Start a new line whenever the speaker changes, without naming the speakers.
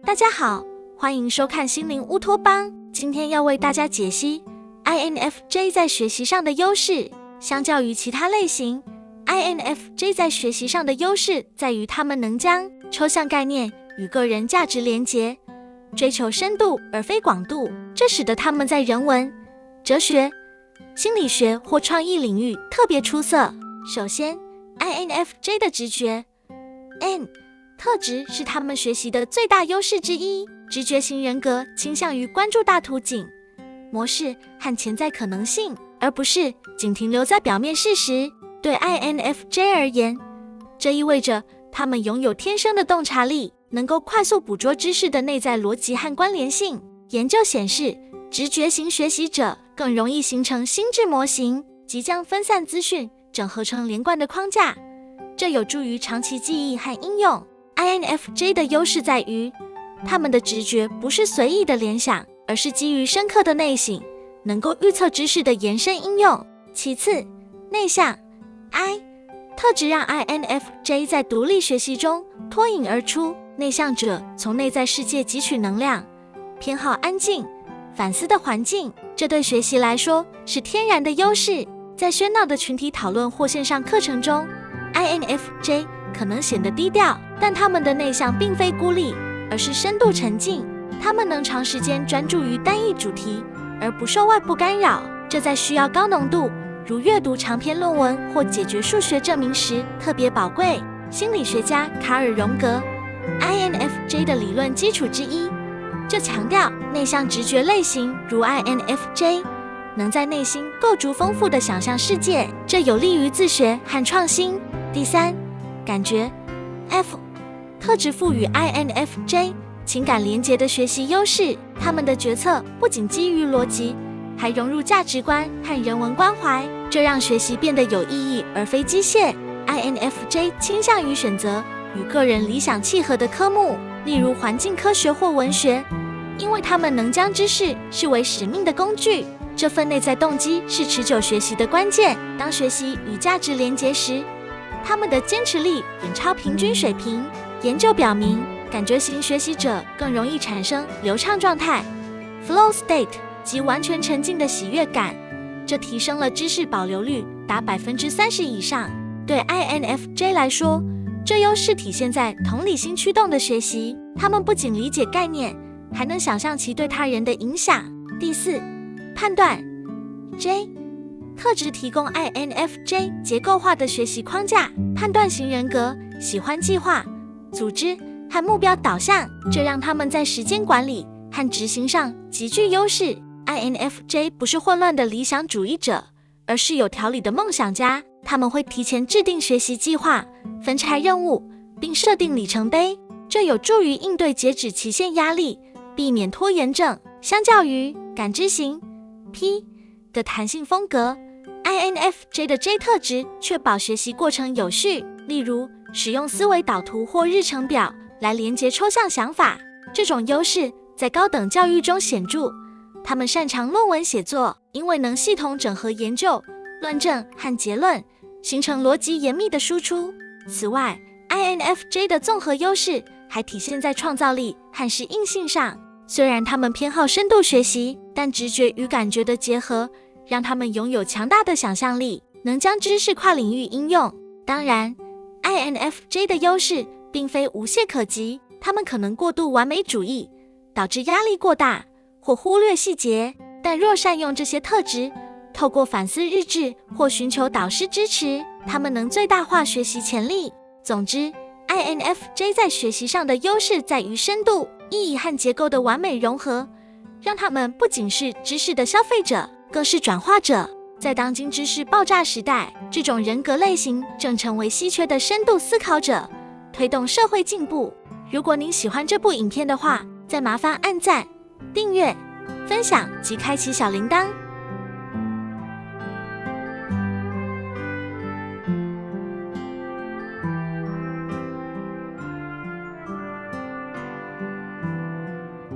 大家好，欢迎收看心灵乌托邦。今天要为大家解析 INFJ 在学习上的优势。相较于其他类型， INFJ 在学习上的优势在于他们能将抽象概念与个人价值连结，追求深度而非广度，这使得他们在人文、哲学、心理学或创意领域特别出色。首先， INFJ 的直觉 N 特质是他们学习的最大优势之一。直觉型人格倾向于关注大图景、模式和潜在可能性，而不是仅停留在表面事实。对 INFJ 而言，这意味着他们拥有天生的洞察力，能够快速捕捉知识的内在逻辑和关联性。研究显示，直觉型学习者更容易形成心智模型，即将分散资讯整合成连贯的框架，这有助于长期记忆和应用。INFJ 的优势在于，他们的直觉不是随意的联想，而是基于深刻的内省，能够预测知识的延伸应用。其次，内向 I 特质让 INFJ 在独立学习中脱颖而出。内向者从内在世界汲取能量，偏好安静、反思的环境，这对学习来说是天然的优势。在喧闹的群体讨论或线上课程中， INFJ 可能显得低调，但他们的内向并非孤立，而是深度沉浸。他们能长时间专注于单一主题，而不受外部干扰，这在需要高浓度，如阅读长篇论文或解决数学证明时特别宝贵。心理学家卡尔·荣格 INFJ 的理论基础之一，就强调内向直觉类型如 INFJ 能在内心构筑丰富的想象世界，这有利于自学和创新。第三，感觉 F 特质赋予 INFJ 情感连结的学习优势，他们的决策不仅基于逻辑，还融入价值观和人文关怀，这让学习变得有意义而非机械。INFJ 倾向于选择与个人理想契合的科目，例如环境科学或文学，因为他们能将知识视为使命的工具。这份内在动机是持久学习的关键。当学习与价值连结时，他们的坚持力远超平均水平。研究表明，感觉型学习者更容易产生流畅状态 （flow state） 及完全沉浸的喜悦感，这提升了知识保留率达30%以上。对 INFJ 来说，这优势体现在同理心驱动的学习，他们不仅理解概念，还能想象其对他人的影响。第四，判断 J 特质提供 INFJ 结构化的学习框架。判断型人格喜欢计划、组织和目标导向，这让他们在时间管理和执行上极具优势。INFJ 不是混乱的理想主义者，而是有条理的梦想家。他们会提前制定学习计划，分拆任务，并设定里程碑，这有助于应对截止期限压力，避免拖延症。相较于感知型 P 的弹性风格， INFJ 的 J 特质确保学习过程有序，例如使用思维导图或日程表来连接抽象想法。这种优势在高等教育中显著，他们擅长论文写作，因为能系统整合研究、论证和结论，形成逻辑严密的输出。此外， INFJ 的综合优势还体现在创造力和适应性上。虽然他们偏好深度学习，但直觉与感觉的结合让他们拥有强大的想象力，能将知识跨领域应用。当然， INFJ 的优势并非无懈可击，他们可能过度完美主义，导致压力过大或忽略细节，但若善用这些特质，透过反思日志或寻求导师支持，他们能最大化学习潜力。总之， INFJ 在学习上的优势在于深度、意义和结构的完美融合，让他们不仅是知识的消费者，更是转化者。在当今知识爆炸时代，这种人格类型正成为稀缺的深度思考者，推动社会进步。如果您喜欢这部影片的话，再麻烦按赞、订阅、分享及开启小铃铛。